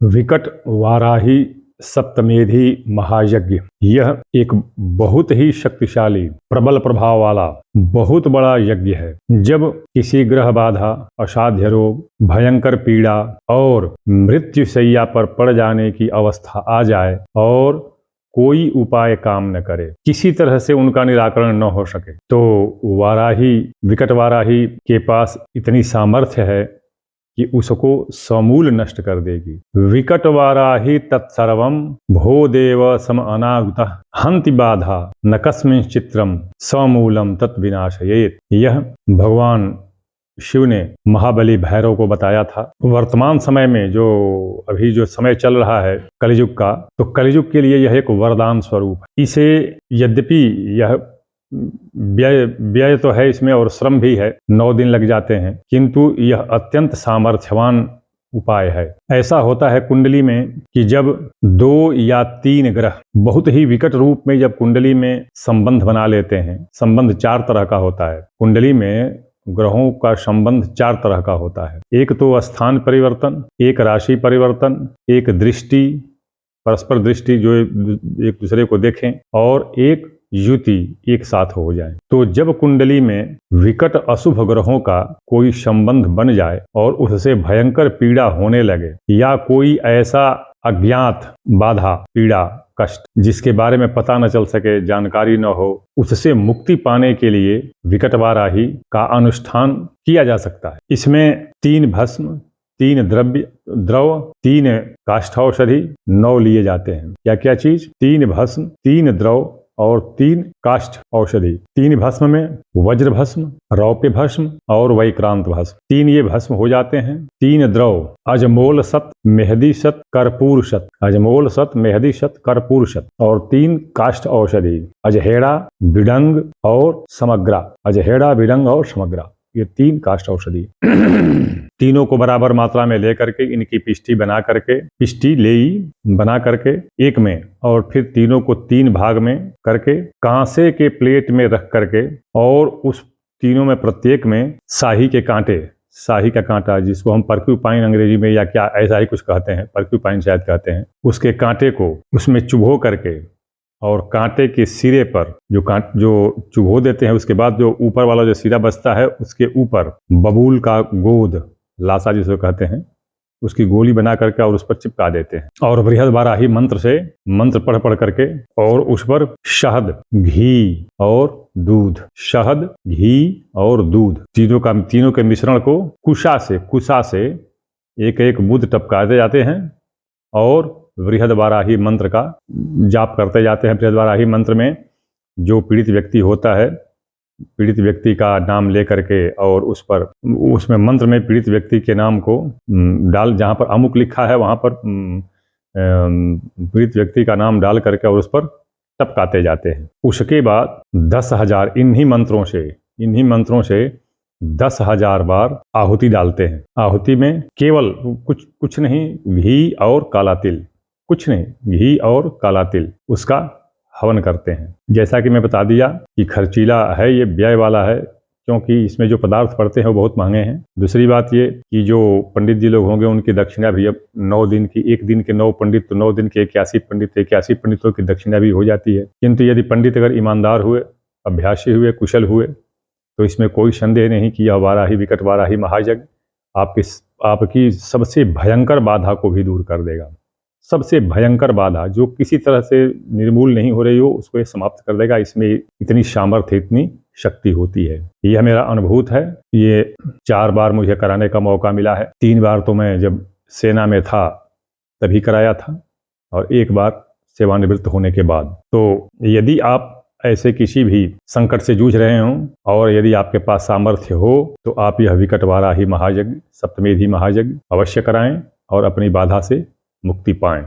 विकट वाराही सप्तमेधी महायज्ञ यह एक बहुत ही शक्तिशाली प्रबल प्रभाव वाला बहुत बड़ा यज्ञ है। जब किसी ग्रह बाधा, असाध्य रोग, भयंकर पीड़ा और मृत्युशैया पर पड़ जाने की अवस्था आ जाए और कोई उपाय काम न करे, किसी तरह से उनका निराकरण न हो सके, तो वाराही, विकट वाराही के पास इतनी सामर्थ्य है कि उसको समूल नष्ट कर देगी। विकट वाराही तत्सर्वम भो देव सम अनाहुतः हंति बाधा न कस्मिन् चित्रम समूलम तत्विनाशयेत्। यह भगवान शिव ने महाबली भैरव को बताया था। वर्तमान समय में अभी जो समय चल रहा है कलयुग का, तो कलयुग के लिए यह एक वरदान स्वरूप है। इसे यद्यपि यह व्यय तो है इसमें और श्रम भी है, 9 दिन लग जाते हैं, किंतु यह अत्यंत सामर्थ्यवान उपाय है। ऐसा होता है कुंडली में कि जब 2 या 3 ग्रह बहुत ही विकट रूप में जब कुंडली में संबंध बना लेते हैं, संबंध 4 तरह का होता है। कुंडली में ग्रहों का संबंध 4 तरह का होता है। एक तो स्थान परिवर्तन, एक राशि परिवर्तन, एक दृष्टि, परस्पर दृष्टि जो एक दूसरे को देखें, और एक युति एक साथ हो जाए। तो जब कुंडली में विकट अशुभ ग्रहों का कोई संबंध बन जाए और उससे भयंकर पीड़ा होने लगे, या कोई ऐसा अज्ञात बाधा, पीड़ा, कष्ट जिसके बारे में पता न चल सके, जानकारी न हो, उससे मुक्ति पाने के लिए विकट वाराही का अनुष्ठान किया जा सकता है। इसमें 3 भस्म, 3 द्रव, 3 काष्ठौषधि 9 लिए जाते हैं। क्या क्या चीज? 3 भस्म, 3 द्रव और 3 काष्ठ औषधि। 3 भस्म में वज्र भस्म, रौप्य भस्म और वैक्रांत भस्म, 3 ये भस्म हो जाते हैं। 3 द्रव अजमोल सत, मेहदी सत, कर्पूर सत, अजमोल सत, मेहदी सत, कर्पूर सत, और 3 काष्ठ औषधि अजहेड़ा, बिडंग और समग्रा। अजहेड़ा, बिडंग और समग्रा, ये 3 काष्ठ औषधि तीनों को बराबर मात्रा में लेकर के इनकी पिष्टी बना करके, पिष्टी लेई बना करके एक में, और फिर तीनों को 3 भाग में करके कांसे के प्लेट में रख करके, और उस तीनों में प्रत्येक में शाही के कांटे, शाही का कांटा जिसको हम पर्क्यूपाइन अंग्रेजी में या क्या ऐसा ही कुछ कहते हैं, पर्क्यूपाइन शायद कहते हैं, उसके कांटे को उसमें चुभो करके, और कांटे के सिरे पर जो चुभो देते हैं, उसके बाद जो ऊपर वाला जो सिरा बचता है उसके ऊपर बबूल का गोद, लासा जिसको कहते हैं, उसकी गोली बना करके और उस पर चिपका देते हैं, और बृहद वाराही मंत्र से मंत्र पढ़ करके, और उस पर शहद, घी और दूध, शहद, घी और दूध, तीनों के मिश्रण को कुशा से एक एक बूंद टपकाते जाते हैं और बृहद वाराही मंत्र का जाप करते जाते हैं। बृहद वाराही मंत्र में जो पीड़ित व्यक्ति होता है, पीड़ित व्यक्ति का नाम ले करके, और उसमें मंत्र में पीड़ित व्यक्ति के नाम को डाल, जहाँ पर अमुक लिखा है वहाँ पर पीड़ित व्यक्ति का नाम डाल करके और उस पर टपकाते जाते हैं। उसके बाद 10,000 इन्हीं मंत्रों से 10,000 बार आहुति डालते हैं। आहुति में केवल कुछ नहीं, घी और काला तिल, कुछ नहीं, घी और काला तिल, उसका हवन करते हैं। जैसा कि मैं बता दिया कि खर्चीला है, ये व्यय वाला है, क्योंकि इसमें जो पदार्थ पड़ते हैं वो बहुत महंगे हैं। दूसरी बात ये कि जो पंडित जी लोग होंगे उनकी दक्षिणा भी अब 9 दिन की, एक दिन के 9 पंडित तो 9 दिन के 81 पंडित, 81 पंडितों की दक्षिणा भी हो जाती है। किंतु यदि पंडित अगर ईमानदार हुए, अभ्यासी हुए, कुशल हुए, तो इसमें कोई संदेह नहीं कि यह वाराही, विकट वाराही महायज्ञ आपकी सबसे भयंकर बाधा को भी दूर कर देगा। सबसे भयंकर बाधा जो किसी तरह से निर्मूल नहीं हो रही हो, उसको ये समाप्त कर देगा। इसमें इतनी सामर्थ्य, इतनी शक्ति होती है। यह मेरा अनुभूत है। ये 4 बार मुझे कराने का मौका मिला है। 3 बार तो मैं जब सेना में था तभी कराया था, और 1 बार सेवानिवृत्त होने के बाद। तो यदि आप ऐसे किसी भी संकट से जूझ रहे हों, और यदि आपके पास सामर्थ्य हो, तो आप यह विकट वाराही महायज्ञ, सप्तमेधी महायज्ञ अवश्य कराएं और अपनी बाधा से मुक्ति पाएं।